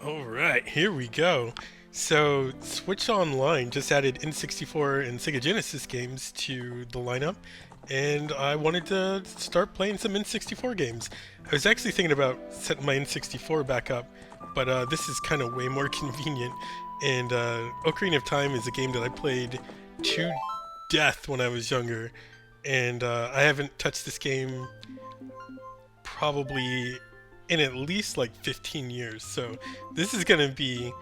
Alright, here we go. So, Switch Online just added N64 and Sega Genesis games to the lineup, and I wanted to start playing some N64 games. I was actually thinking about setting my N64 back up, but this is kind of way more convenient, and Ocarina of Time is a game that I played to death when I was younger, and I haven't touched this game probably in at least like 15 years, so this is gonna be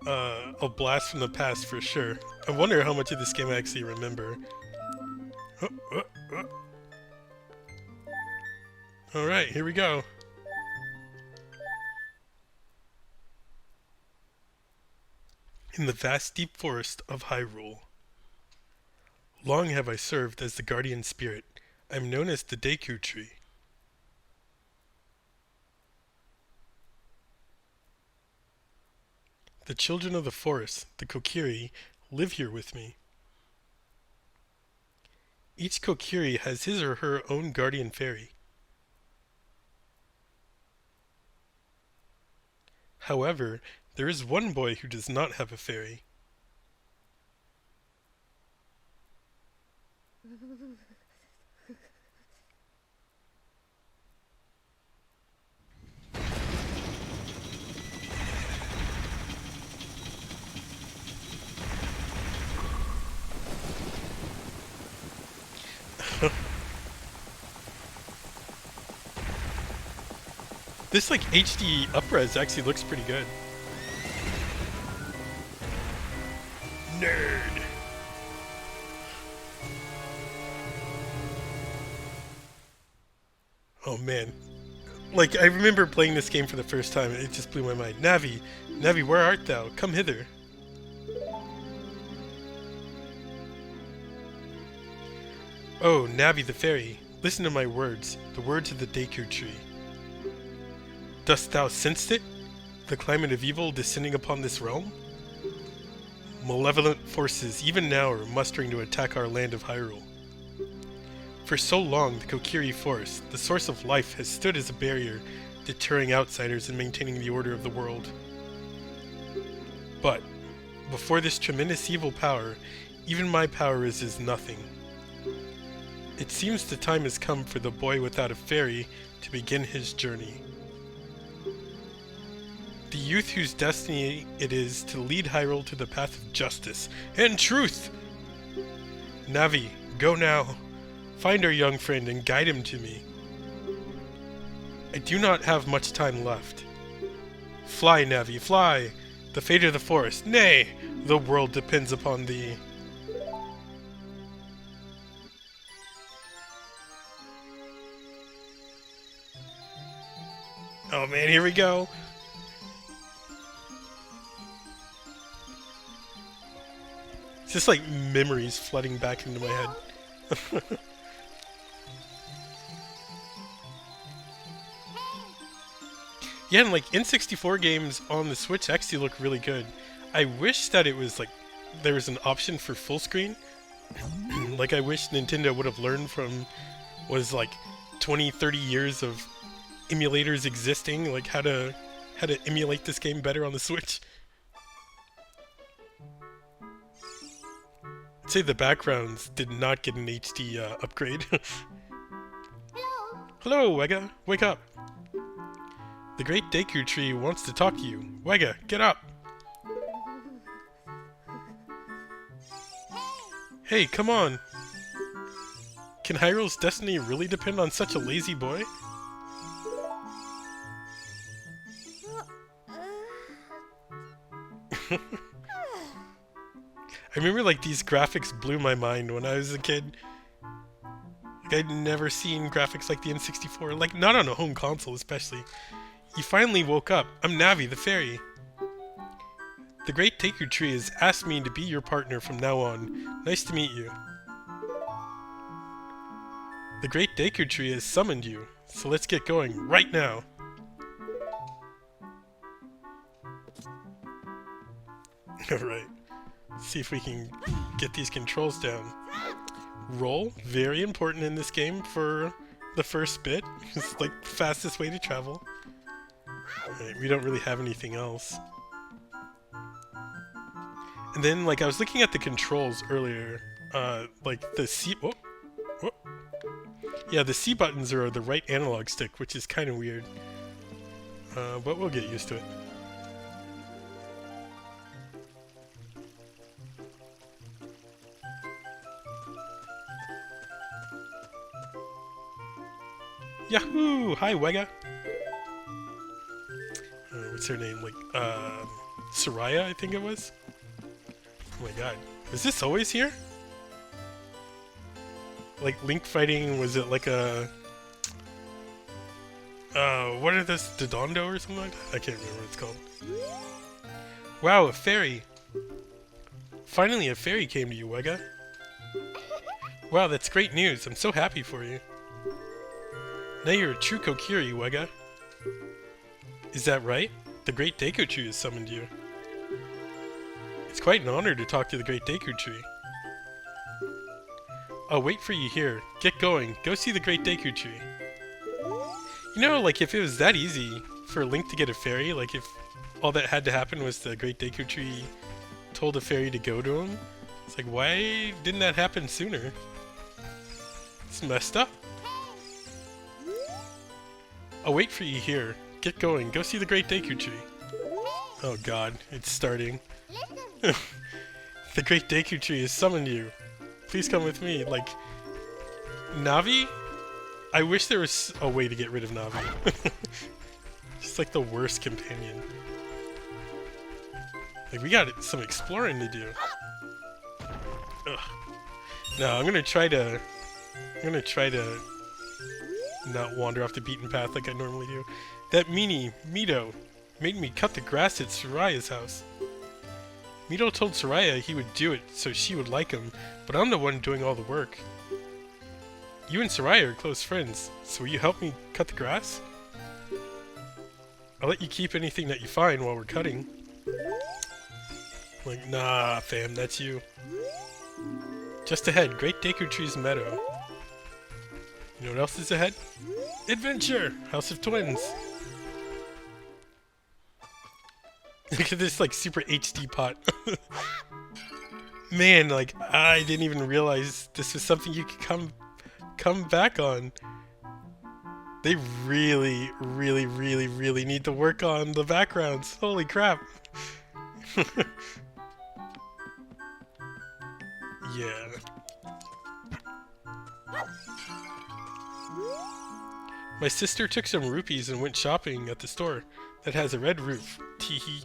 a blast from the past for sure. I wonder how much of this game I actually remember. Oh, oh, oh. Alright, here we go. In the vast deep forest of Hyrule. Long have I served as the guardian spirit. I am known as the Deku tree. The children of the forest, the Kokiri, live here with me. Each Kokiri has his or her own guardian fairy. However, there is one boy who does not have a fairy. This like HD upres actually looks pretty good. Nerd. Oh man. Like I remember playing this game for the first time and it just blew my mind. Navi, Navi, where art thou? Come hither. Oh, Navi the fairy, listen to my words, the words of the Deku tree. Dost thou sense it? The climate of evil descending upon this realm? Malevolent forces even now are mustering to attack our land of Hyrule. For so long, the Kokiri Forest, the source of life, has stood as a barrier, deterring outsiders and maintaining the order of the world. But, before this tremendous evil power, even my power is as nothing. It seems the time has come for the boy without a fairy to begin his journey. The youth whose destiny it is to lead Hyrule to the path of justice and truth! Navi, go now. Find our young friend and guide him to me. I do not have much time left. Fly, Navi, fly! The fate of the forest, nay, the world depends upon thee. Oh man, here we go. It's just like memories flooding back into my head. Yeah, and like N64 games on the Switch actually look really good. I wish that it was like there was an option for full screen. Like I wish Nintendo would have learned from was like 20, 30 years of emulators existing, like how to emulate this game better on the Switch. I'd say the backgrounds did not get an HD upgrade. Hello, Wega. Wake up. The great Deku tree wants to talk to you. Wega, get up. Hey, come on. Can Hyrule's destiny really depend on such a lazy boy? I remember like these graphics blew my mind when I was a kid. Like I'd never seen graphics like the N64, like not on a home console especially. You finally woke up. I'm Navi, the fairy. The great Deku tree has asked me to be your partner from now on. Nice to meet you. The great Deku tree has summoned you, so let's get going right now. Alright. See if we can get these controls down. Roll, very important in this game for the first bit. It's like the fastest way to travel. Right, we don't really have anything else. And then, like, I was looking at the controls earlier. Like, the C... Oh, oh. Yeah, the C buttons are the right analog stick, which is kind of weird. But we'll get used to it. Yahoo! Hi, Wega! What's her name? Like, Soraya, I think it was? Oh my god. Was this always here? Like, Link fighting, was it like a... what are this? Dodondo or something like that? I can't remember what it's called. Wow, a fairy! Finally a fairy came to you, Wega. Wow, that's great news. I'm so happy for you. Now you're a true Kokiri, Wega. Is that right? The Great Deku Tree has summoned you. It's quite an honor to talk to the Great Deku Tree. I'll wait for you here. Get going. Go see the Great Deku Tree. You know, like, if it was that easy for Link to get a fairy, like, if all that had to happen was the Great Deku Tree told a fairy to go to him, it's like, why didn't that happen sooner? It's messed up. I'll wait for you here. Get going. Go see the Great Deku Tree. Oh god, it's starting. The Great Deku Tree has summoned you. Please come with me. Like, Navi? I wish there was a way to get rid of Navi. Just like the worst companion. Like, we got some exploring to do. Ugh. No, I'm gonna try to not wander off the beaten path like I normally do. That meanie, Mito, made me cut the grass at Soraya's house. Mito told Soraya he would do it so she would like him, but I'm the one doing all the work. You and Soraya are close friends, so will you help me cut the grass? I'll let you keep anything that you find while we're cutting. Like, nah, fam, that's you. Just ahead, Great Deku Tree's meadow. You know what else is ahead? Adventure! House of Twins! Look at this, like, super HD pot. Man, like, I didn't even realize this was something you could come back on. They really, really, really, really need to work on the backgrounds. Holy crap. Yeah. My sister took some rupees and went shopping at the store that has a red roof. Teehee.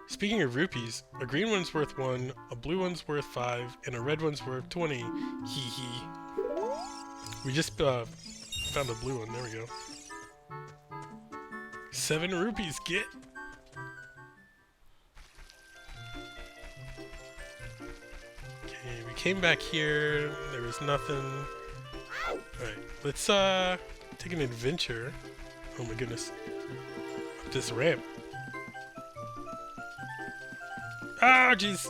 Speaking of rupees, a green one's worth 1, a blue one's worth 5, and a red one's worth 20. Hee hee. We just found a blue one. There we go. 7 rupees, get! Okay, we came back here. There was nothing. Alright, let's take an adventure. Oh my goodness. Up this ramp. Ah, jeez!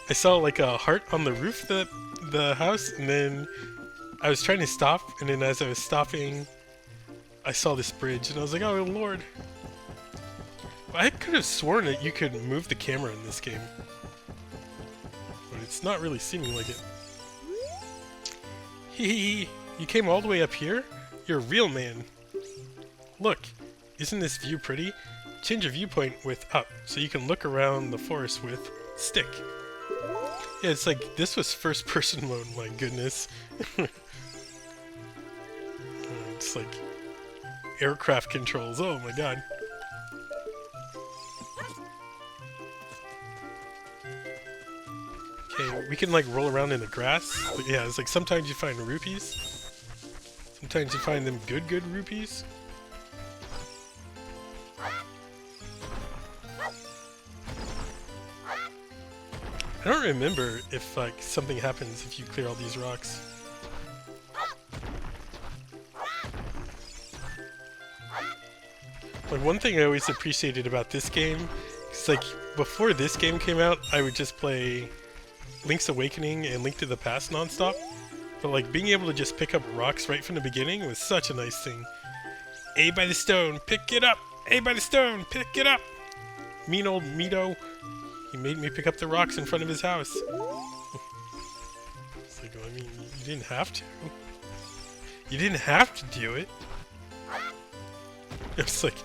I saw like a heart on the roof of the house, and then I was trying to stop, and then as I was stopping, I saw this bridge, and I was like, oh lord. I could have sworn that you could move the camera in this game. But it's not really seeming like it. Hee, you came all the way up here? You're a real man. Look, isn't this view pretty? Change your viewpoint with up, so you can look around the forest with stick. Yeah, it's like, this was first person mode, my goodness. It's like aircraft controls, oh my god. Okay, we can like roll around in the grass. But yeah, it's like sometimes you find rupees. Sometimes you find them good rupees. I don't remember if like something happens if you clear all these rocks. Like one thing I always appreciated about this game is like before this game came out, I would just play Link's Awakening and Link to the Past nonstop. But like being able to just pick up rocks right from the beginning was such a nice thing. A by the stone, pick it up! A by the stone, pick it up! Mean old Mito. He made me pick up the rocks in front of his house. It's like, well, I mean, you didn't have to. You didn't have to do it. It's like,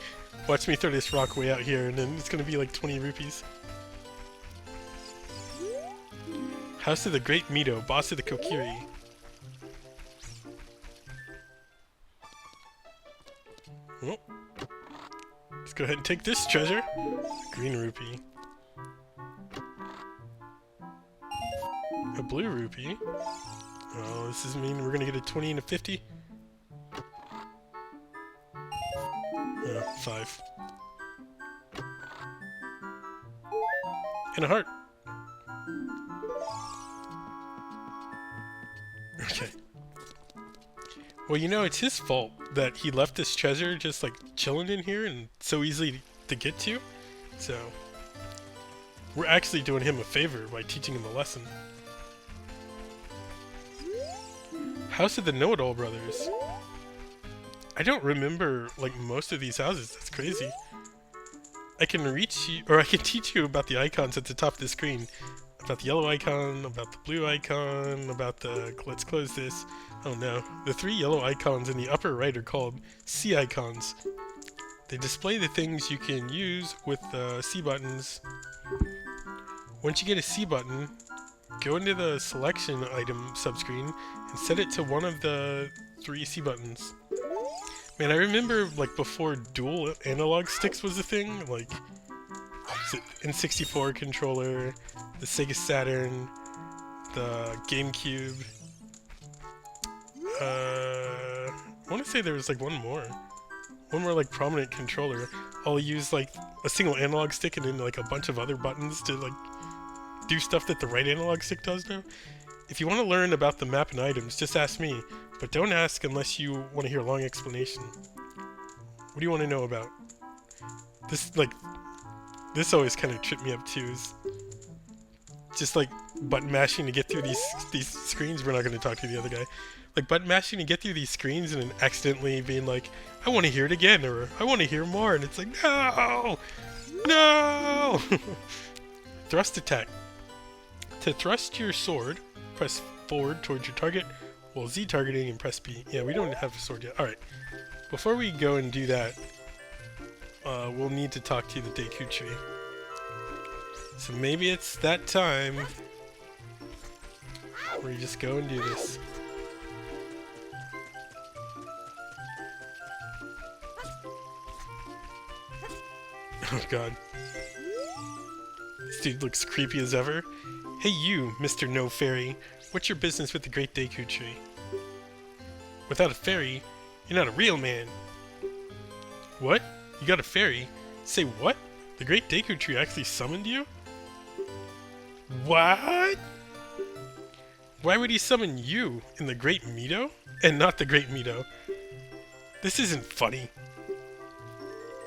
watch me throw this rock way out here, and then it's gonna be like 20 rupees. House of the Great Mito, boss of the Kokiri. Well, let's go ahead and take this treasure. Green rupee. A blue rupee. Oh, this is mean we're gonna get a 20 and a 50. 5. And a heart. Okay. Well, you know, it's his fault that he left this treasure just like chilling in here and so easily to get to. So, we're actually doing him a favor by teaching him a lesson. House of the Know-It-All Brothers. I don't remember like most of these houses. That's crazy. I can reach you, or I can teach you about the icons at the top of the screen. About the yellow icon, about the blue icon, about the... Let's close this. Oh no. The 3 yellow icons in the upper right are called C icons. They display the things you can use with C buttons. Once you get a C button, go into the selection item subscreen and set it to one of the 3 C buttons. Man, I remember, like, before dual analog sticks was a thing, like, N64 controller, the Sega Saturn, the GameCube. I want to say there was, like, one more, like, prominent controller. I'll use, like, a single analog stick and then, like, a bunch of other buttons to, like, do stuff that the right analog stick does now. If you want to learn about the map and items, just ask me. But don't ask unless you want to hear a long explanation. What do you want to know about? This always kind of tripped me up too. Is just like button mashing to get through these screens. We're not going to talk to the other guy. Like button mashing to get through these screens and then accidentally being like, I want to hear it again, or I want to hear more, and it's like, no, no. Thrust attack. To thrust your sword, press forward towards your target. Well, Z targeting and press B. Yeah, we don't have a sword yet. Alright. Before we go and do that, we'll need to talk to the Deku tree. So maybe it's that time where you just go and do this. Oh god. This dude looks creepy as ever. Hey you, Mr. No Fairy. What's your business with the Great Deku Tree? Without a fairy, you're not a real man. What? You got a fairy? Say what? The Great Deku Tree actually summoned you? What? Why would he summon you in the Great Mito? And not the Great Mito? This isn't funny.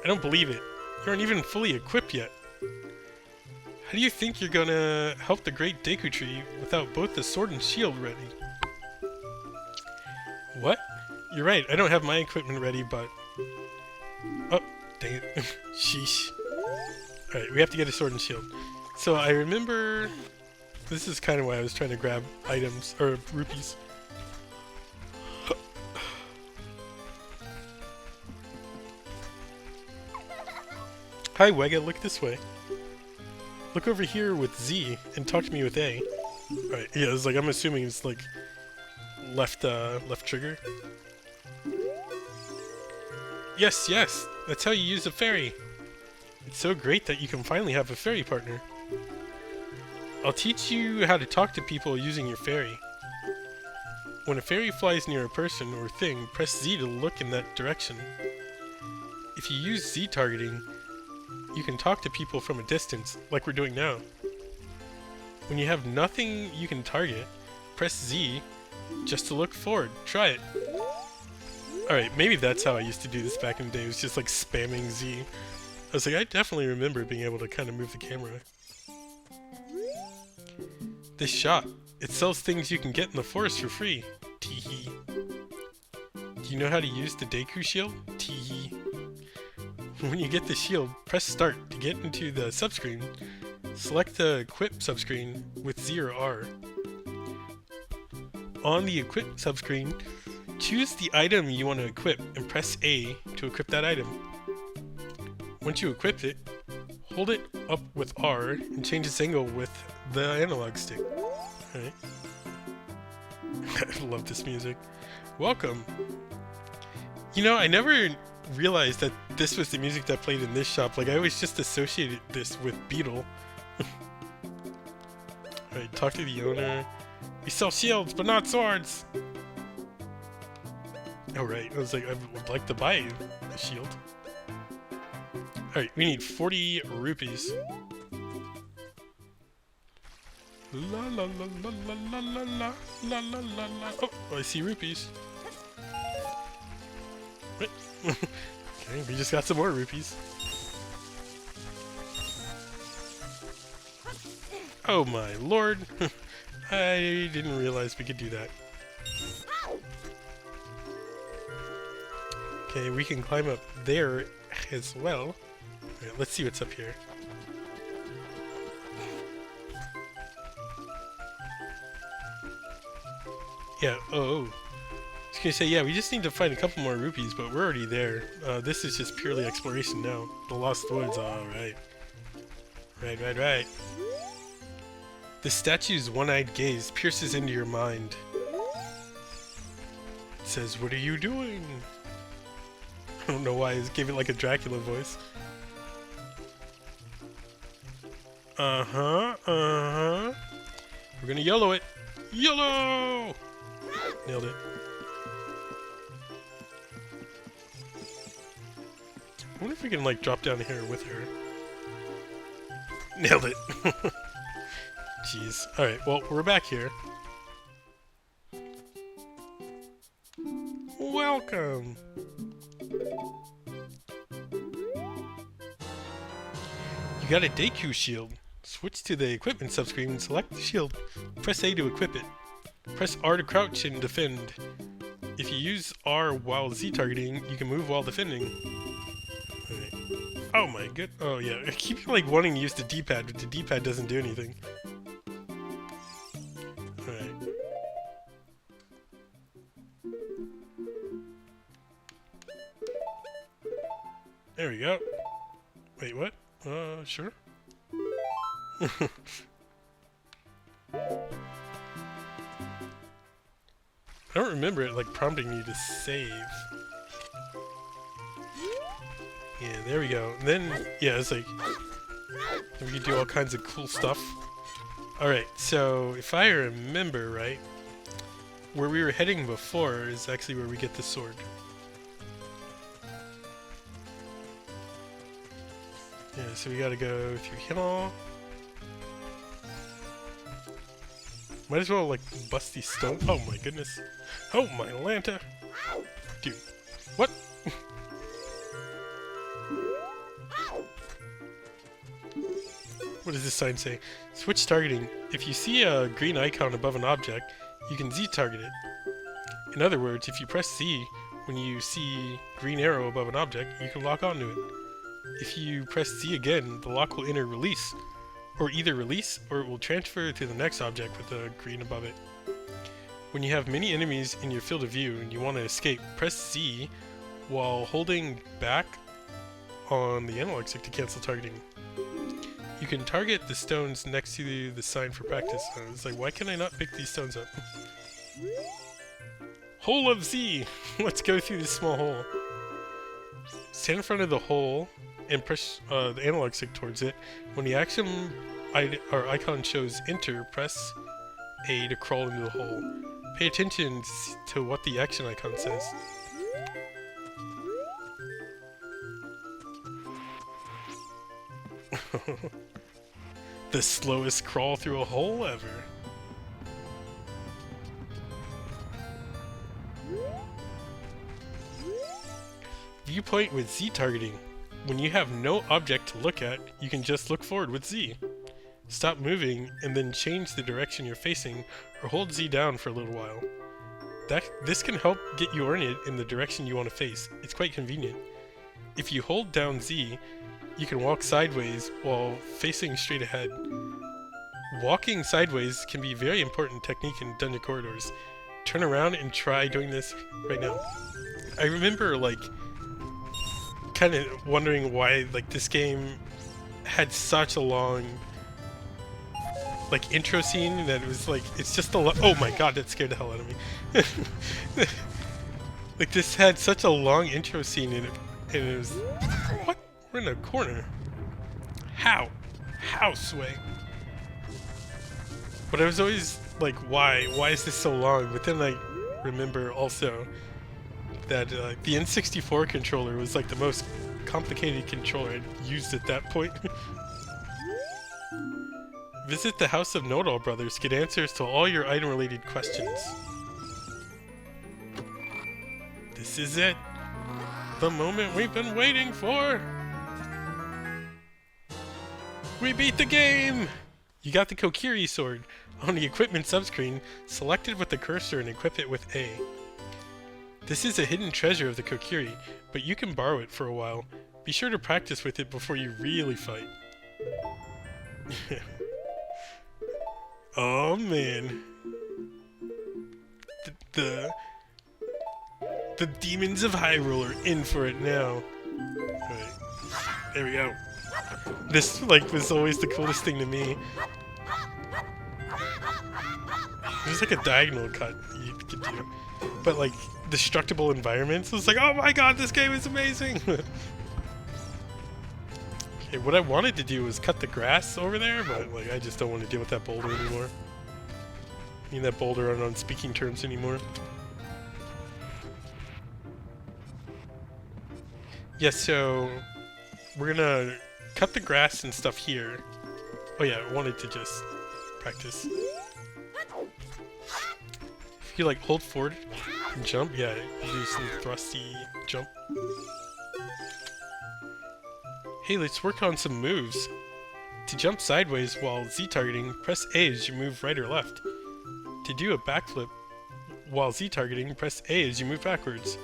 I don't believe it. You aren't even fully equipped yet. How do you think you're gonna help the Great Deku Tree without both the sword and shield ready? What? You're right, I don't have my equipment ready, but... Oh, dang it. Sheesh. Alright, we have to get a sword and shield. So I remember... This is kind of why I was trying to grab items, or rupees. Hi, Wega, look this way. Look over here with Z and talk to me with A. Alright, yeah, it's like, I'm assuming it's like left trigger. Yes, yes, that's how you use a fairy. It's so great that you can finally have a fairy partner. I'll teach you how to talk to people using your fairy. When a fairy flies near a person or thing, press Z to look in that direction. If you use Z targeting, you can talk to people from a distance, like we're doing now. When you have nothing you can target, press Z just to look forward. Try it. Alright, maybe that's how I used to do this back in the day. It was just like spamming Z. I was like, I definitely remember being able to kind of move the camera. This shop. It sells things you can get in the forest for free. Teehee. Do you know how to use the Deku shield? Tee. When you get the shield, press start to get into the subscreen. Select the equip subscreen with Z or R. On the equip subscreen, choose the item you want to equip and press A to equip that item. Once you equip it, hold it up with R and change its angle with the analog stick. Alright. I love this music. Welcome! You know, I never realized that this was the music that played in this shop. Like, I always just associated this with Beetle. Alright, talk to the owner. We sell shields, but not swords! Oh right, I was like, I would like to buy a shield. Alright, we need 40 rupees. La la la la la la la la la la la la. Oh, I see rupees. Wait. Okay, we just got some more rupees. Oh my lord. I didn't realize we could do that. Okay, we can climb up there as well. Alright, let's see what's up here. Yeah, oh. I was gonna say, yeah, we just need to find a couple more rupees, but we're already there. This is just purely exploration now. The Lost Woods, alright. Right. The statue's one-eyed gaze pierces into your mind. It says, "What are you doing?" I don't know why I gave it like a Dracula voice. Uh-huh. We're gonna YOLO it. YOLO! Nailed it. I wonder if we can, like, drop down here with her. Nailed it. Jeez. Alright, well, we're back here. Welcome! You got a Deku shield. Switch to the equipment subscreen and select the shield. Press A to equip it. Press R to crouch and defend. If you use R while Z targeting, you can move while defending. Alright. Oh my good. Oh yeah, I keep like wanting to use the D-pad, but the D-pad doesn't do anything. Alright. There we go. Wait, what? Sure. I don't remember it like prompting you to save. Yeah, there we go. And then, yeah, it's like we can do all kinds of cool stuff. Alright, so if I remember right, where we were heading before is actually where we get the sword. Yeah, so we gotta go through Hill. Might as well, like, bust these stones. Oh my goodness. Oh my Lanta. Dude. What? What does this sign say? Switch targeting. If you see a green icon above an object, you can Z target it. In other words, if you press Z when you see green arrow above an object, you can lock onto it. If you press Z again, the lock will enter release. Or either release, or it will transfer to the next object with the green above it. When you have many enemies in your field of view and you want to escape, press Z while holding back on the analog stick to cancel targeting. You can target the stones next to the sign for practice. It's like, why can I not pick these stones up? Hole of Z! Let's go through this small hole. Stand in front of the hole and press the analog stick towards it. When the action icon shows enter, press A to crawl into the hole. Pay attention to what the action icon says. The slowest crawl through a hole ever. Viewpoint with Z targeting. When you have no object to look at, you can just look forward with Z. Stop moving and then change the direction you're facing, or hold Z down for a little while. This can help get you oriented in the direction you want to face. It's quite convenient. If you hold down Z, you can walk sideways while facing straight ahead. Walking sideways can be a very important technique in dungeon corridors. Turn around and try doing this right now. I remember, like, kind of wondering why, like, this game had such a long, like, intro scene that it was like, it's just a oh my god, that scared the hell out of me. Like, this had such a long intro scene and it was, what? We're in a corner. How? How, Sway? But I was always like, why? Why is this so long? But then I remember also that the N64 controller was like the most complicated controller I'd used at that point. Visit the House of Know-It-All Brothers to get answers to all your item-related questions. This is it. The moment we've been waiting for. We beat the game! You got the Kokiri sword. On the equipment subscreen, select it with the cursor and equip it with A. This is a hidden treasure of the Kokiri, but you can borrow it for a while. Be sure to practice with it before you really fight. Oh man. The demons of Hyrule are in for it now. Right. There we go. This, like, was always the coolest thing to me. There's like a diagonal cut you could do. But, like, destructible environments, it's like, oh my god, this game is amazing! Okay, what I wanted to do was cut the grass over there, but, like, I just don't want to deal with that boulder anymore. Me and that boulder aren't on speaking terms anymore. Yeah, so we're gonna cut the grass and stuff here. Oh yeah, I wanted to just practice. If you like hold forward and jump, yeah, you do some thrusty jump. Hey, let's work on some moves. To jump sideways while Z targeting, press A as you move right or left. To do a backflip while Z targeting, press A as you move backwards.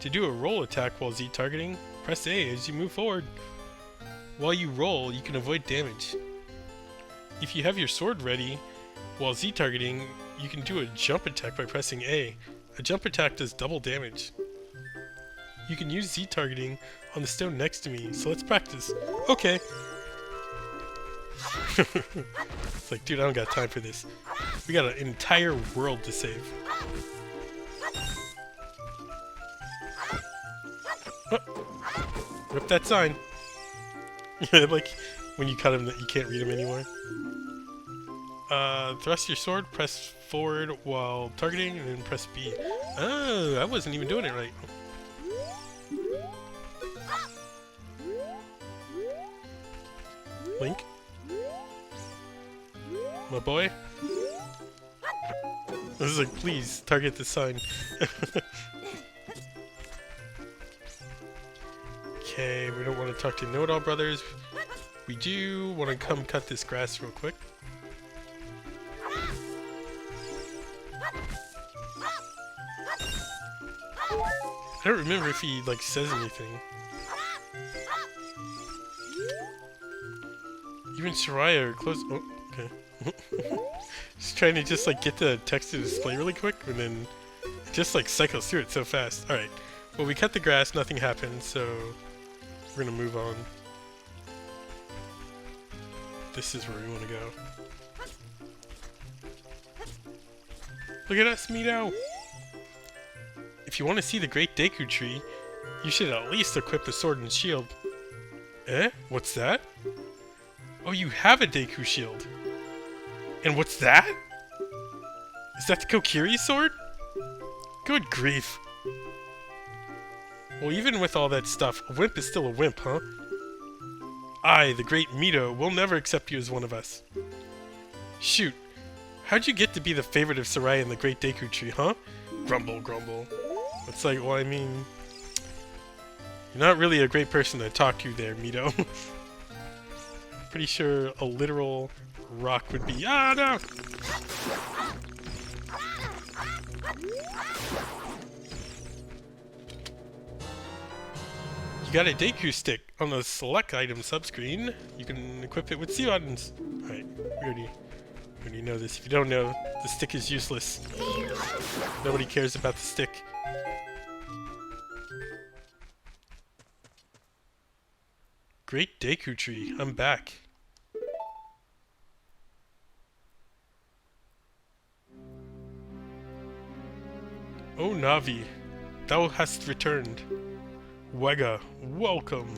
To do a roll attack while Z targeting, press A as you move forward. While you roll, you can avoid damage. If you have your sword ready while Z targeting, you can do a jump attack by pressing A. A jump attack does double damage. You can use Z targeting on the stone next to me, so let's practice. Okay. It's like, dude, I don't got time for this. We got an entire world to save. Oh. Rip that sign. Like, when you cut him, you can't read him anymore. Thrust your sword, press forward while targeting, and then press B. Oh, I wasn't even doing it right. Link? My boy? This is like, please, target the sign. Okay, we don't want to talk to Know-It-All Brothers. We do want to come cut this grass real quick. I don't remember if he, like, says anything. Even Soraya are close. Oh, okay. Just trying to just, like, get the text to display really quick, and then it just, like, cycles through it so fast. Alright. Well, we cut the grass, nothing happened, so we're gonna move on. This is where we want to go. Look at us, Mito! If you want to see the Great Deku Tree, you should at least equip a sword and shield. Eh? What's that? Oh, you have a Deku shield. And what's that? Is that the Kokiri sword? Good grief. Well, even with all that stuff, a wimp is still a wimp, huh? I, the great Mito, will never accept you as one of us. Shoot. How'd you get to be the favorite of Soraya and the Great Deku Tree, huh? Grumble, grumble. It's like, well, I mean... You're not really a great person to talk to there, Mito. Pretty sure a literal rock would be... Ah, no! You got a Deku stick on the select item subscreen. You can equip it with C buttons. Alright, we already know this. If you don't know, the stick is useless. Nobody cares about the stick. Great Deku tree, I'm back. Oh Navi, thou hast returned. Wega, welcome.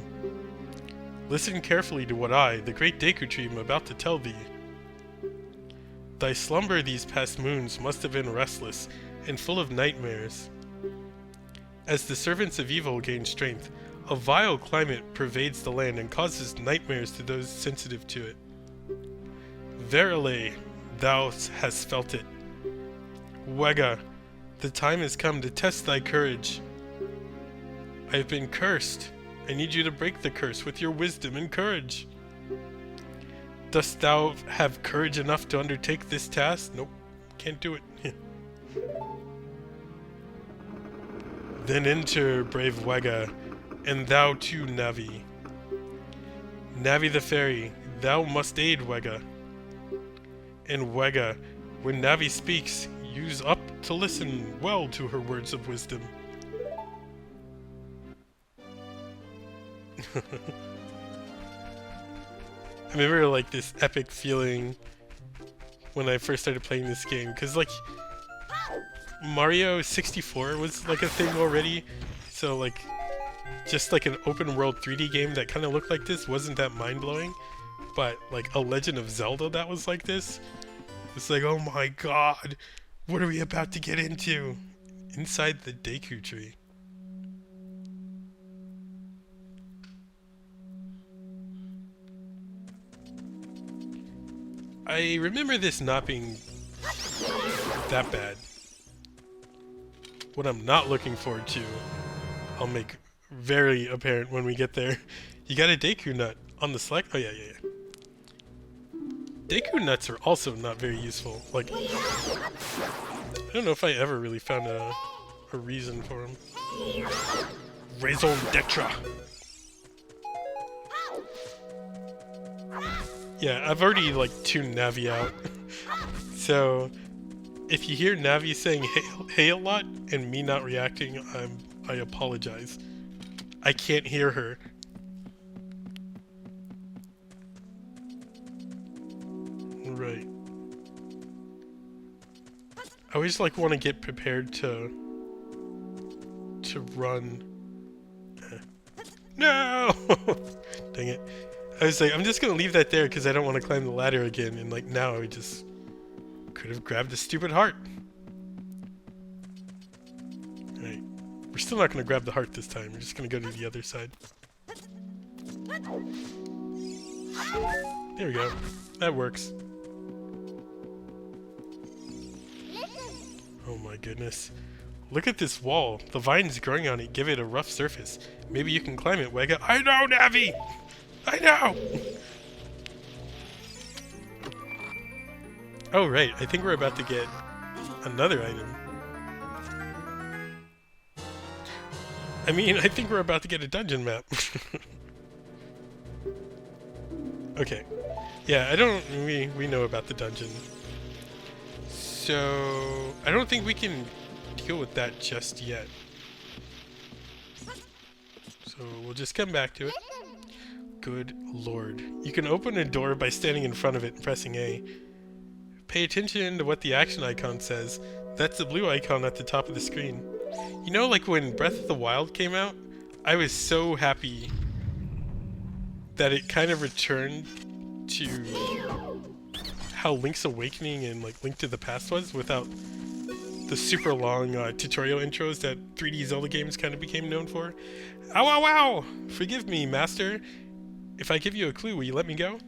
Listen carefully to what I, the great Deku tree, am about to tell thee. Thy slumber these past moons must have been restless and full of nightmares. As the servants of evil gain strength, a vile climate pervades the land and causes nightmares to those sensitive to it. Verily, thou hast felt it. Wega, the time has come to test thy courage. I have been cursed. I need you to break the curse with your wisdom and courage. Dost thou have courage enough to undertake this task? Nope, can't do it. Then enter, brave Wega, and thou too, Navi. Navi the fairy, thou must aid Wega. And Wega, when Navi speaks, use up to listen well to her words of wisdom. I remember like this epic feeling when I first started playing this game, because like Mario 64 was like a thing already, so like just like an open world 3D game that kind of looked like this wasn't that mind-blowing, but like a Legend of Zelda that was like this, it's like, oh my god, what are we about to get into? Inside the Deku tree. I remember this not being that bad. What I'm not looking forward to, I'll make very apparent when we get there. You got a Deku nut on the select. Oh yeah. Deku nuts are also not very useful. Like, I don't know if I ever really found a reason for them. Raison d'etre. Yeah, I've already like tuned Navi out. So if you hear Navi saying hey a lot and me not reacting, I apologize. I can't hear her. Right. I always like want to get prepared to run. No! Dang it. I was like, I'm just gonna leave that there because I don't want to climb the ladder again, and like now I just could have grabbed the stupid heart. Alright. We're still not gonna grab the heart this time, we're just gonna go to the other side. There we go. That works. Oh my goodness. Look at this wall. The vines growing on it give it a rough surface. Maybe you can climb it, Wega. I know, Navi! I know! Oh right, I think we're about to get another item. I mean, I think we're about to get a dungeon map. Okay. Yeah, we know about the dungeon. So, I don't think we can deal with that just yet. So, we'll just come back to it. Good lord. You can open a door by standing in front of it and pressing A. Pay attention to what the action icon says. That's the blue icon at the top of the screen. You know, like when Breath of the Wild came out, I was so happy that it kind of returned to how Link's Awakening and like Link to the Past was without the super long tutorial intros that 3D Zelda games kind of became known for. Ow, ow, ow! Forgive me, master. If I give you a clue, will you let me go?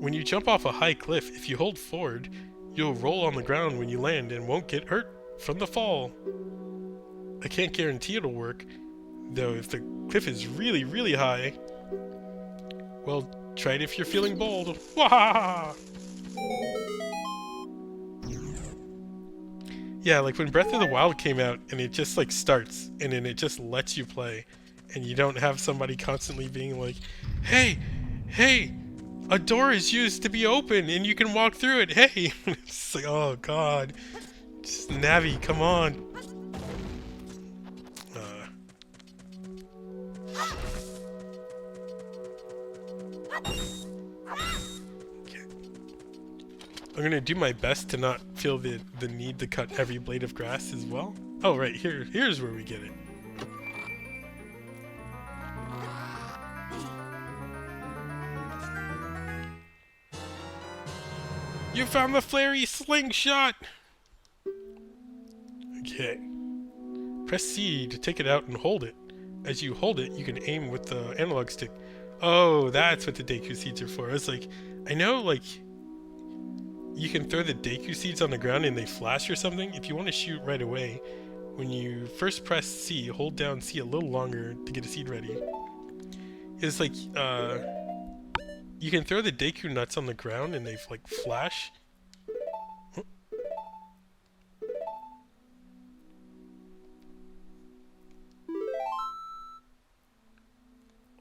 When you jump off a high cliff, if you hold forward, you'll roll on the ground when you land and won't get hurt from the fall. I can't guarantee it'll work, though if the cliff is really, really high, well, try it if you're feeling bold. Wahaha! Yeah, like when Breath of the Wild came out and it just like starts and then it just lets you play and you don't have somebody constantly being like, hey, hey, a door is used to be open and you can walk through it, hey. It's like, oh god. Just Navi, come on. Okay. I'm gonna do my best to not feel the need to cut every blade of grass as well. Oh right, here's where we get it. You found the flary slingshot! Okay. Press C to take it out and hold it. As you hold it, you can aim with the analog stick. Oh, that's what the Deku seeds are for. I was like, I know, like, you can throw the Deku seeds on the ground and they flash or something. If you want to shoot right away, when you first press C, hold down C a little longer to get a seed ready. It's like, you can throw the Deku nuts on the ground and they, like, flash.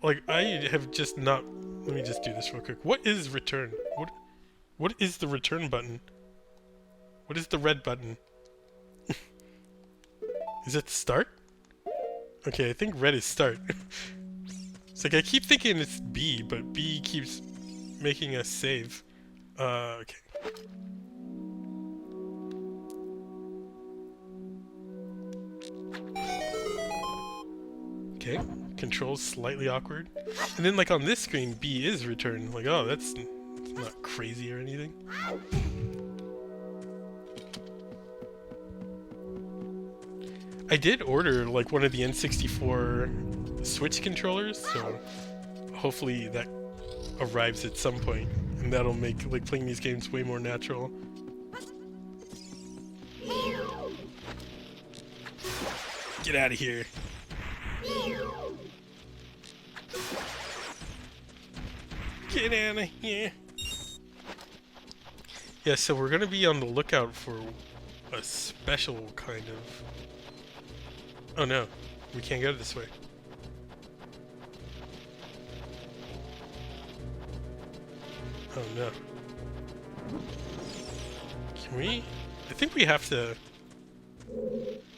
Like, I have just not... Let me just do this real quick. What is return? What is the return button? What is the red button? Is it start? Okay, I think red is start. It's like I keep thinking it's B, but B keeps making us save. Okay. Okay, controls slightly awkward. And then like on this screen, B is return. Like, oh, that's not crazy or anything. I did order like one of the N64 Switch controllers, so hopefully that arrives at some point, and that'll make like playing these games way more natural. Get out of here. Get out of here. Yeah, so we're gonna be on the lookout for a special kind of... Oh no, we can't go this way. Oh no. Can we? I think we have to...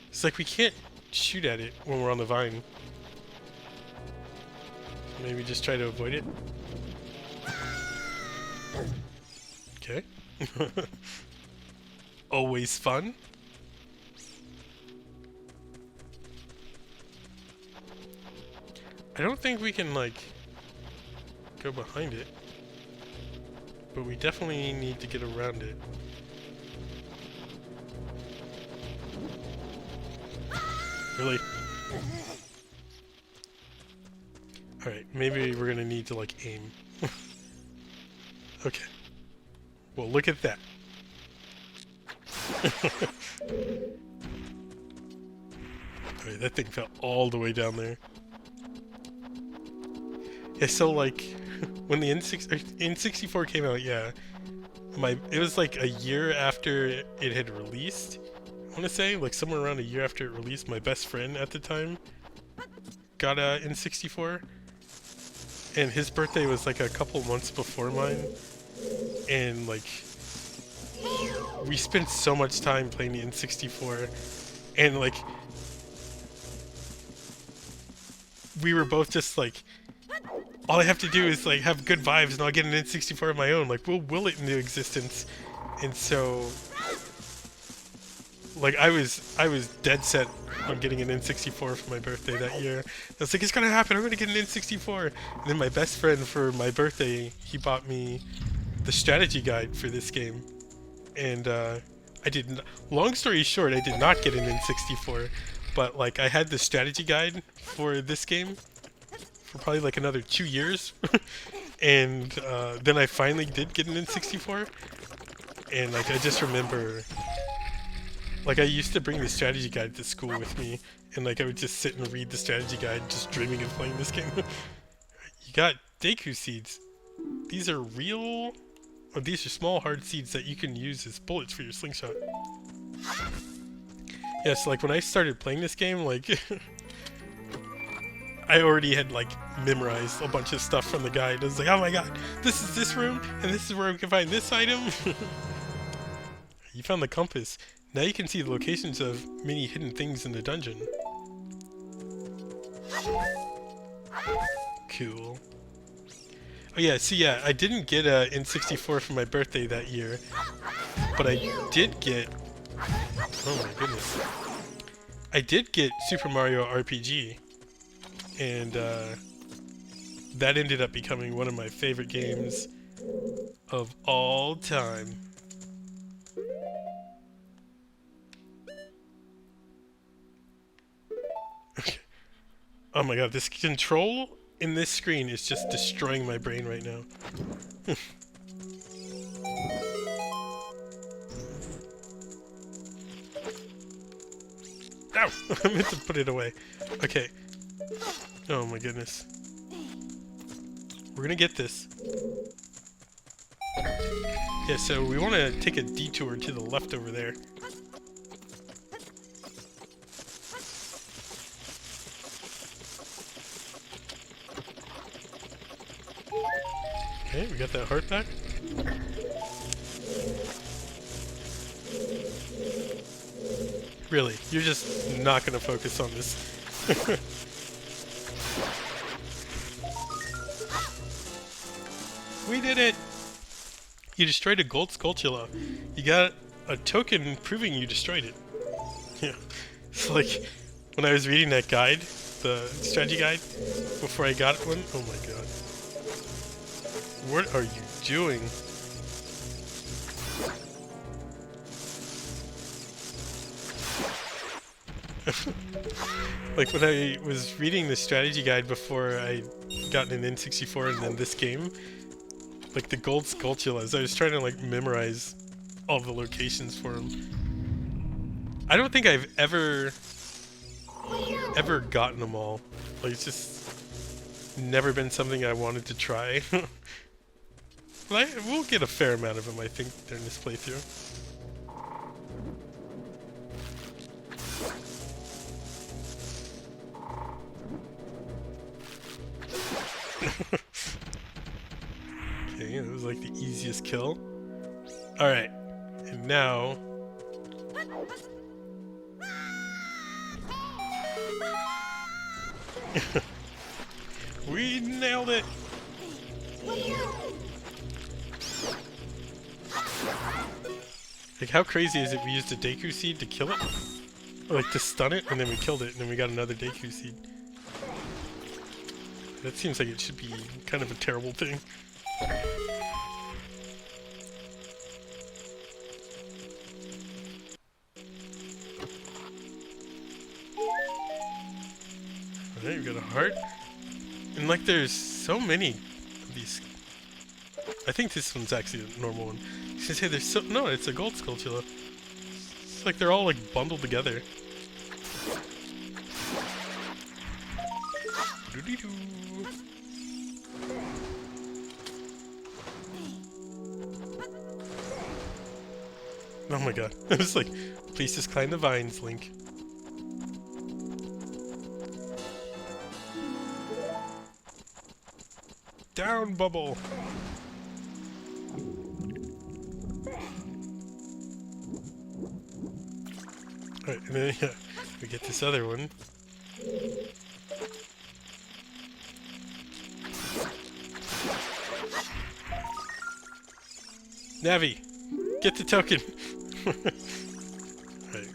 It's like we can't shoot at it when we're on the vine. Maybe just try to avoid it. Okay. Always fun. I don't think we can, like, go behind it. But we definitely need to get around it. Really? Alright, maybe we're gonna need to, like, aim. Okay. Well, look at that. Alright, that thing fell all the way down there. Yeah, so, like, when the N64 came out, yeah, it was like a year after it had released. I want to say, like, somewhere around a year after it released, my best friend at the time got a N64. And his birthday was like a couple months before mine, and like we spent so much time playing the N64, and like we were both just like, all I have to do is like have good vibes and I'll get an N64 of my own, like we'll will it into existence. And so like I was dead set on getting an N64 for my birthday that year. I was like, it's gonna happen, I'm gonna get an N64. And then my best friend, for my birthday, he bought me the strategy guide for this game. And I didn't, long story short, I did not get an N64, but like I had the strategy guide for this game for probably like another 2 years. And then I finally did get an N64. And like I just remember, like, I used to bring the strategy guide to school with me, and, like, I would just sit and read the strategy guide, just dreaming of playing this game. You got Deku seeds. These are real... Oh, these are small, hard seeds that you can use as bullets for your slingshot. Yes, like when I started playing this game, like I already had like memorized a bunch of stuff from the guide. I was like, oh my god, this is this room, and this is where we can find this item. You found the compass. Now you can see the locations of many hidden things in the dungeon. Cool. Oh yeah, see, yeah, I didn't get a N64 for my birthday that year, but I did get... Oh my goodness. I did get Super Mario RPG, and that ended up becoming one of my favorite games of all time. Oh my god, this control in this screen is just destroying my brain right now. Ow! I meant to put it away. Okay. Oh my goodness. We're gonna get this. Yeah, so we want to take a detour to the left over there. Okay, we got that heart back. Really, you're just not gonna focus on this. We did it! You destroyed a gold Skulltula. You got a token proving you destroyed it. Yeah. It's like, when I was reading that guide, the strategy guide, before I got one, oh my god. What are you doing? Like when I was reading the strategy guide before I got an N64 and then this game, like the gold Skulltulas, I was trying to like memorize all the locations for them. I don't think I've ever gotten them all. Like it's just never been something I wanted to try. But we'll get a fair amount of them, I think, during this playthrough. Okay, that was like the easiest kill. Alright, and now... We nailed it! Like, how crazy is it we used a Deku seed to kill it? Or, like, to stun it, and then we killed it, and then we got another Deku seed. That seems like it should be kind of a terrible thing. Alright, we got a heart. And, like, there's so many of these. I think this one's actually a normal one. You should say there's so... No, it's a gold Skulltula. It's like they're all, like, bundled together. Doo-dee-doo. Oh my god. I was like, please just climb the vines, Link. Down, Bubble! Alright, and then, yeah, we get this other one. Navi! Get the token! Alright,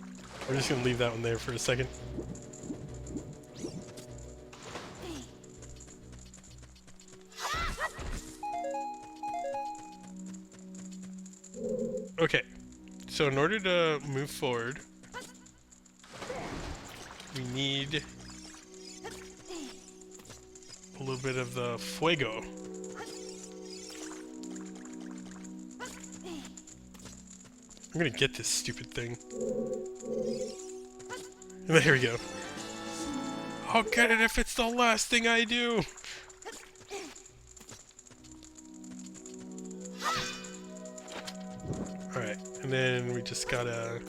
we're just gonna leave that one there for a second. Okay, so in order to move forward, we need a little bit of the fuego. I'm gonna get this stupid thing. And there we go. I'll get it if it's the last thing I do! Alright, and then we just gotta...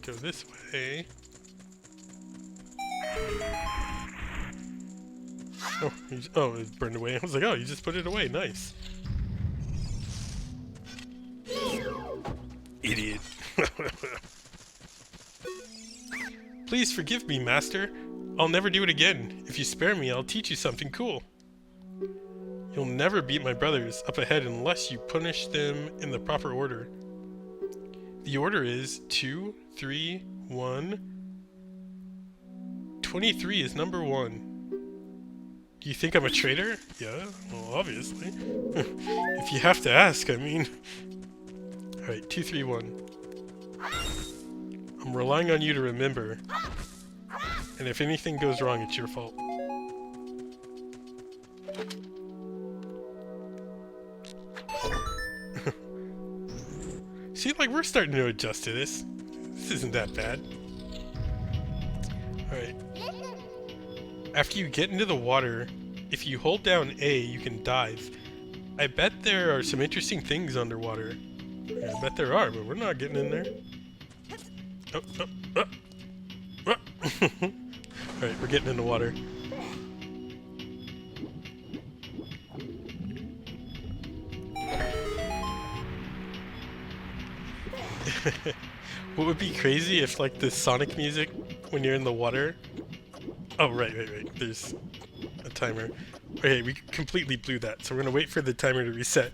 go this way. Oh, oh, it burned away. I was like, oh, you just put it away. Nice. Idiot. Please forgive me, Master. I'll never do it again. If you spare me, I'll teach you something cool. You'll never beat my brothers up ahead unless you punish them in the proper order. The order is 2, 3, 1. 23 is number 1. Do you think I'm a traitor? Yeah, well, obviously. If you have to ask, I mean. Alright, 2, 3, 1. I'm relying on you to remember. And if anything goes wrong, it's your fault. See, like, we're starting to adjust to this. This isn't that bad. Alright. After you get into the water, if you hold down A, you can dive. I bet there are some interesting things underwater. Yeah, I bet there are, but we're not getting in there. Oh, oh, oh. Oh. Alright, we're getting in the water. What would be crazy if, like, the Sonic music when you're in the water... Oh, right. There's a timer. Okay, we completely blew that, so we're gonna wait for the timer to reset.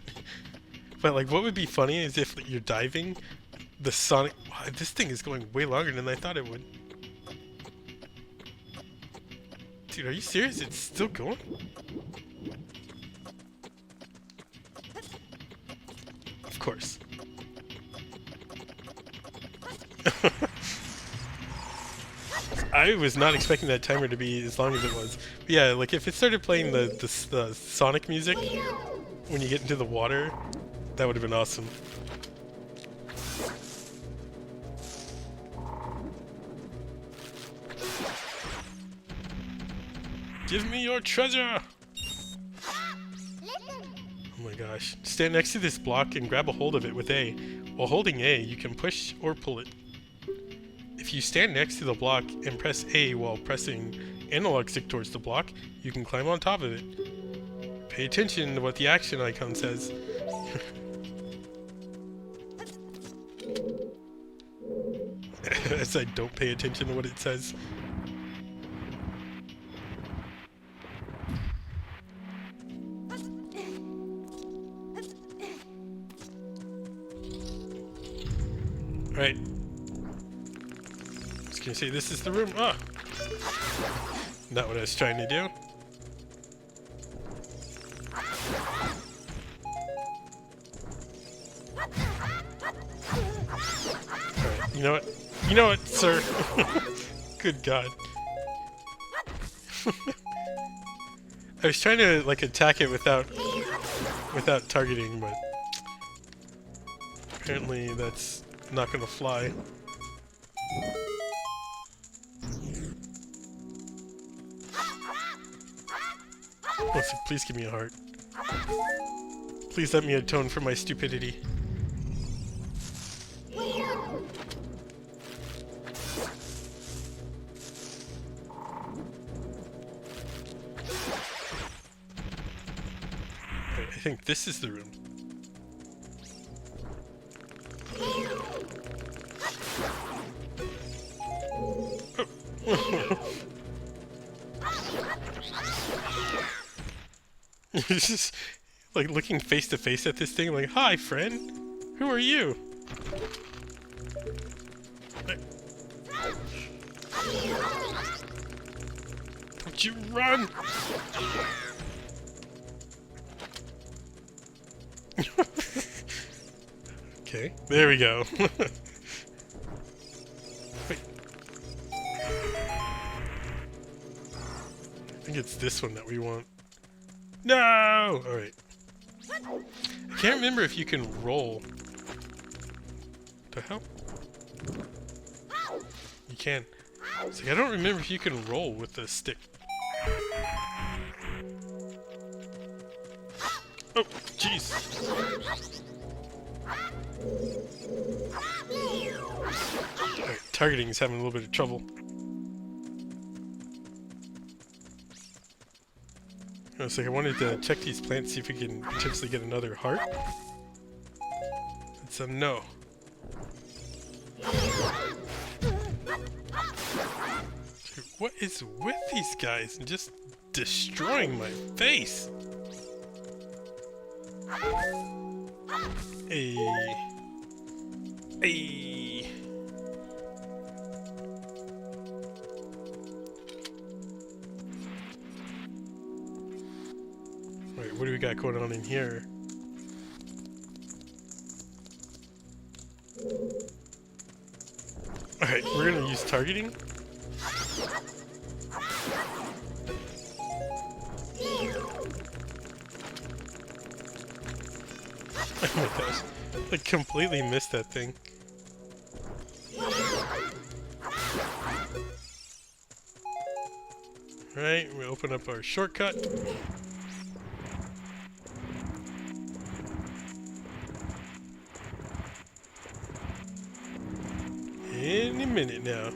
But, like, what would be funny is if you're diving, the Sonic... Wow, this thing is going way longer than I thought it would. Dude, are you serious? It's still going? Of course. I was not expecting that timer to be as long as it was. But yeah, like if it started playing the Sonic music when you get into the water, that would have been awesome. Give me your treasure! Oh my gosh. Stand next to this block and grab a hold of it with A. While holding A, you can push or pull it. If you stand next to the block and press A while pressing analog stick towards the block, you can climb on top of it. Pay attention to what the action icon says. As I don't pay attention to what it says. Alright. I was gonna say this is the room. Ah! Not what I was trying to do. Alright, you know what? You know what, sir? Good God. I was trying to, like, attack it without targeting, but apparently that's not gonna fly. Please give me a heart. Please let me atone for my stupidity. Right, I think this is the room. Oh. He's just like looking face to face at this thing like, "Hi, friend. Who are you?" Don't you run! Okay, there we go. Wait. I think it's this one that we want. No! Alright. I can't remember if you can roll. The hell? You can. It's like, I don't remember if you can roll with the stick. Oh, jeez. Alright, targeting is having a little bit of trouble. So I wanted to check these plants, see if we can potentially get another heart. It's a no. Dude, what is with these guys? And just destroying my face. Hey. Hey. Wait, what do we got going on in here? Alright, we're gonna use targeting. Oh my gosh, I completely missed that thing. Right, we open up our shortcut. Any minute now.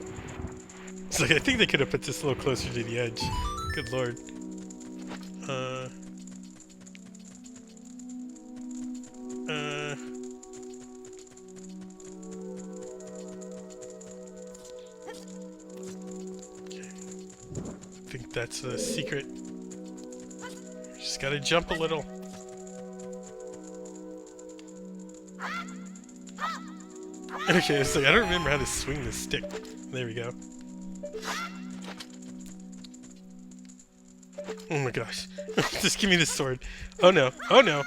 It's like, I think they could have put this a little closer to the edge. Good lord. Okay. I think that's a secret. Just gotta jump a little. Okay, so I don't remember how to swing the stick. There we go. Oh my gosh. Just give me the sword. Oh no. Oh no.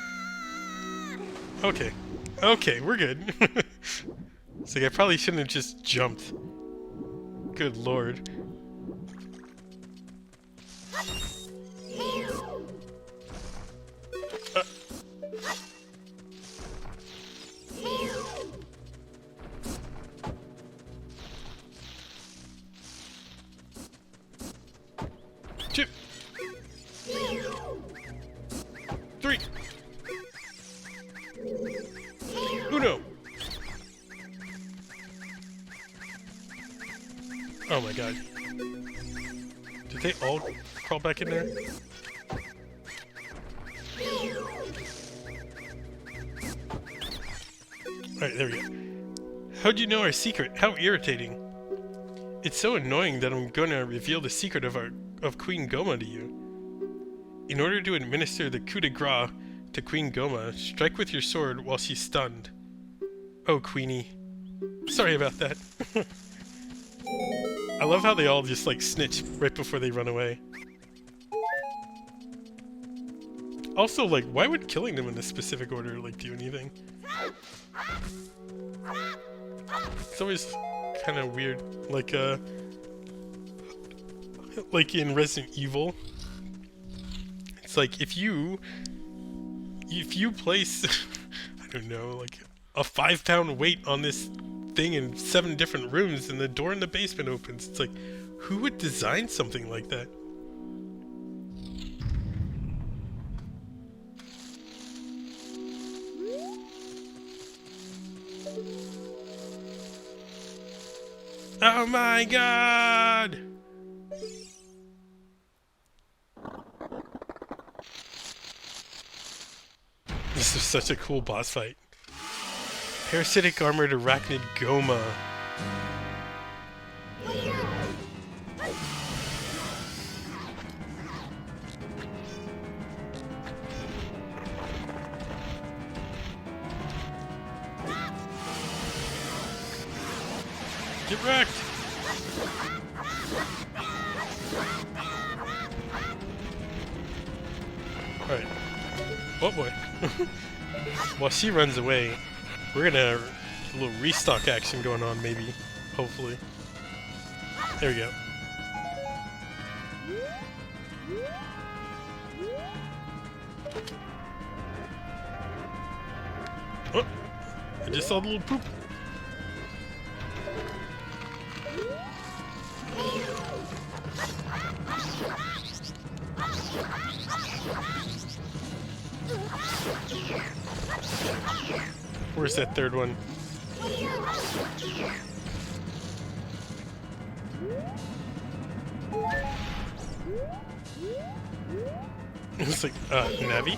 Okay. Okay, we're good. It's like I probably shouldn't have just jumped. Good lord. Two. 3. Uno. Oh my god. Did they all crawl back in there? Alright, there we go. How'd you know our secret? How irritating. It's so annoying that I'm gonna reveal the secret of Queen Goma to you. In order to administer the coup de grace to Queen Goma, strike with your sword while she's stunned. Oh, Queenie. Sorry about that. I love how they all just like snitch right before they run away. Also, like, why would killing them in a specific order like do anything? It's always kind of weird, like in Resident Evil. It's like if you place I don't know, like a 5-pound weight on this thing in 7 different rooms and the door in the basement opens. It's like, who would design something like that? Oh my god! This is such a cool boss fight. Parasitic armored arachnid Goma. Get wrecked! Alright. Oh boy. While she runs away, we're gonna have a little restock action going on, maybe. Hopefully. There we go. Oh! I just saw the little poop. Where's that third one? It's like, Navi?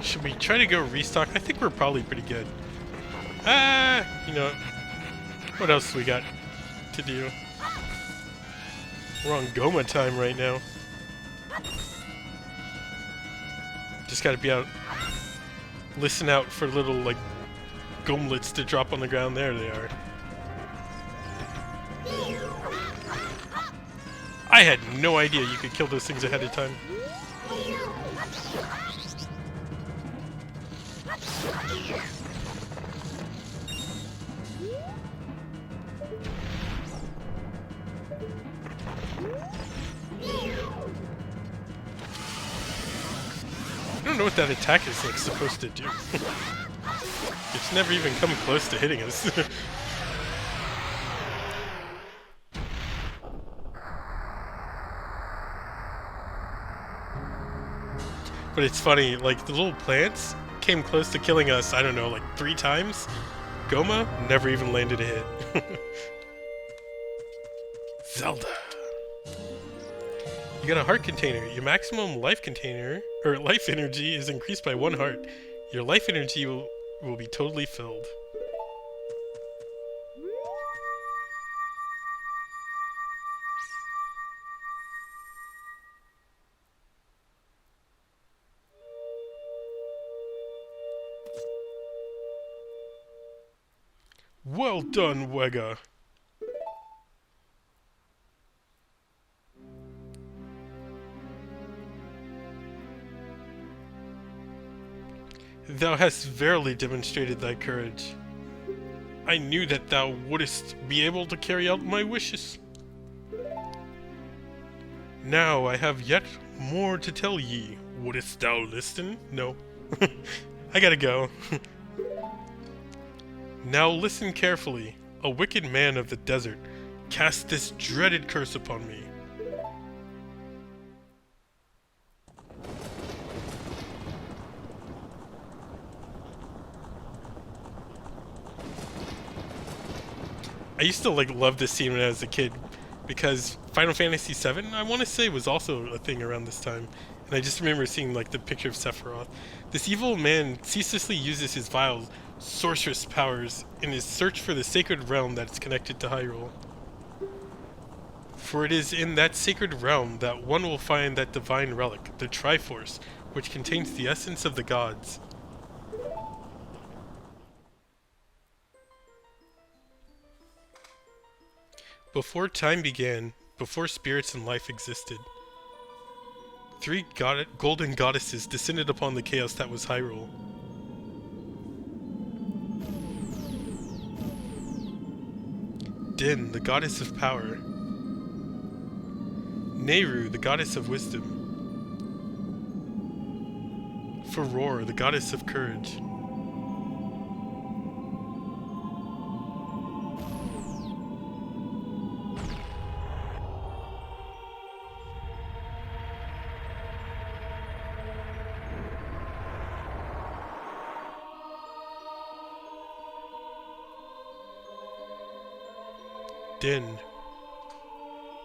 Should we try to go restock? I think we're probably pretty good. You know, what else we got to do? We're on Goma time right now. Just gotta be out, listen out for little, like, gomlets to drop on the ground. There they are. I had no idea you could kill those things ahead of time. I don't know what that attack is like supposed to do. It's never even come close to hitting us. But it's funny, like, the little plants came close to killing us, I don't know, like 3 times. Goma never even landed a hit. Zelda. You got a heart container. Your maximum life container, or life energy, is increased by 1 heart. Your life energy will be totally filled. Well done, Wega. Thou hast verily demonstrated thy courage. I knew that thou wouldst be able to carry out my wishes. Now I have yet more to tell ye. Wouldst thou listen? No. I gotta go. Now listen carefully. A wicked man of the desert cast this dreaded curse upon me. I used to love this scene when I was a kid, because Final Fantasy VII, I want to say, was also a thing around this time, and I just remember seeing the picture of Sephiroth. This evil man ceaselessly uses his vile sorceress powers in his search for the sacred realm that is connected to Hyrule. For it is in that sacred realm that one will find that divine relic, the Triforce, which contains the essence of the gods. Before time began, before spirits and life existed, 3 golden goddesses descended upon the chaos that was Hyrule. Din, the goddess of power. Nehru, the goddess of wisdom. Furore, the goddess of courage. Din.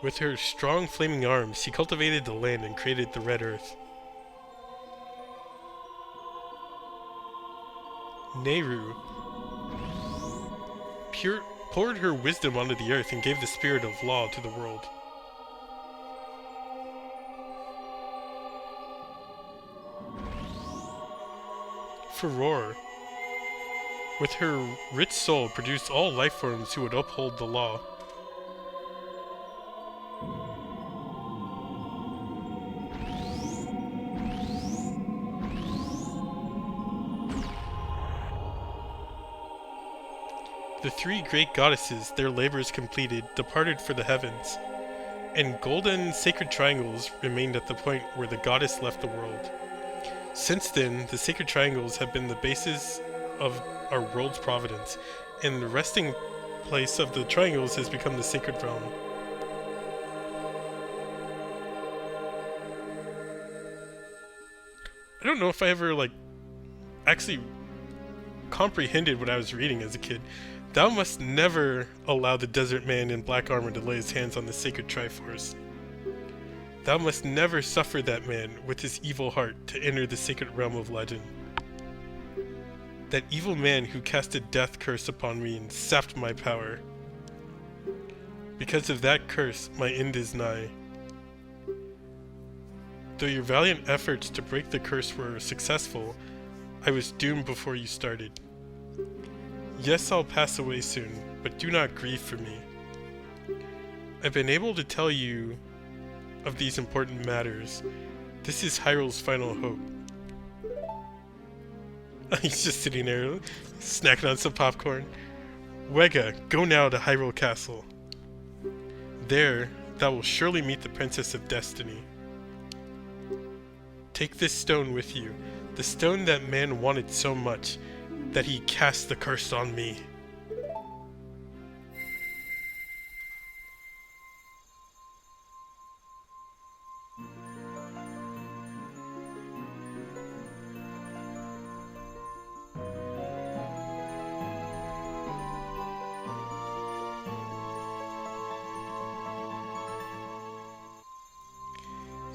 With her strong flaming arms, she cultivated the land and created the Red Earth. Nehru poured her wisdom onto the earth and gave the spirit of law to the world. Furore, with her rich soul, produced all life forms who would uphold the law. The 3 great goddesses, their labors completed, departed for the heavens, and golden sacred triangles remained at the point where the goddess left the world. Since then, the sacred triangles have been the bases of our world's providence, and the resting place of the triangles has become the sacred realm. I don't know if I ever, like, actually comprehended what I was reading as a kid. Thou must never allow the desert man in black armor to lay his hands on the sacred Triforce. Thou must never suffer that man with his evil heart to enter the sacred realm of legend. That evil man who cast a death curse upon me and sapped my power. Because of that curse, my end is nigh. Though your valiant efforts to break the curse were successful, I was doomed before you started. Yes, I'll pass away soon, but do not grieve for me. I've been able to tell you of these important matters. This is Hyrule's final hope. He's just sitting there, snacking on some popcorn. Wega, go now to Hyrule Castle. There, thou will surely meet the Princess of Destiny. Take this stone with you, the stone that man wanted so much, that he cast the curse on me.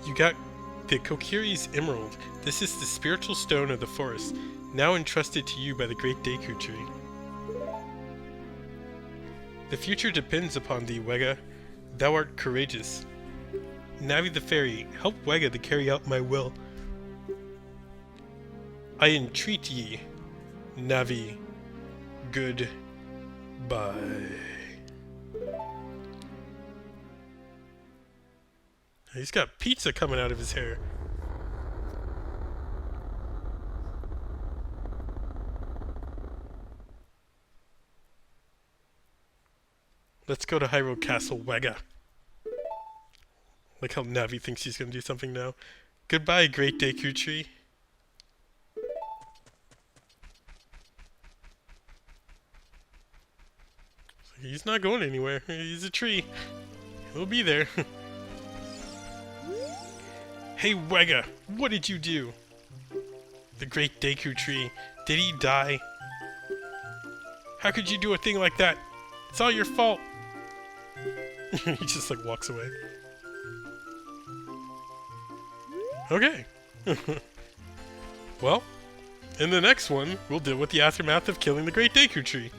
You got the Kokiri's Emerald. This is the spiritual stone of the forest, now entrusted to you by the great Deku tree. The future depends upon thee, Wega. Thou art courageous. Navi the fairy, help Wega to carry out my will. I entreat ye, Navi. Goodbye. He's got pizza coming out of his hair. Let's go to Hyrule Castle, Wega. Like how Navi thinks he's gonna do something now. Goodbye, great Deku tree. He's not going anywhere. He's a tree. He'll be there. Hey Wega, what did you do? The great Deku tree, did he die? How could you do a thing like that? It's all your fault. He just like walks away. Okay. Well, in the next one, we'll deal with the aftermath of killing the great Deku tree.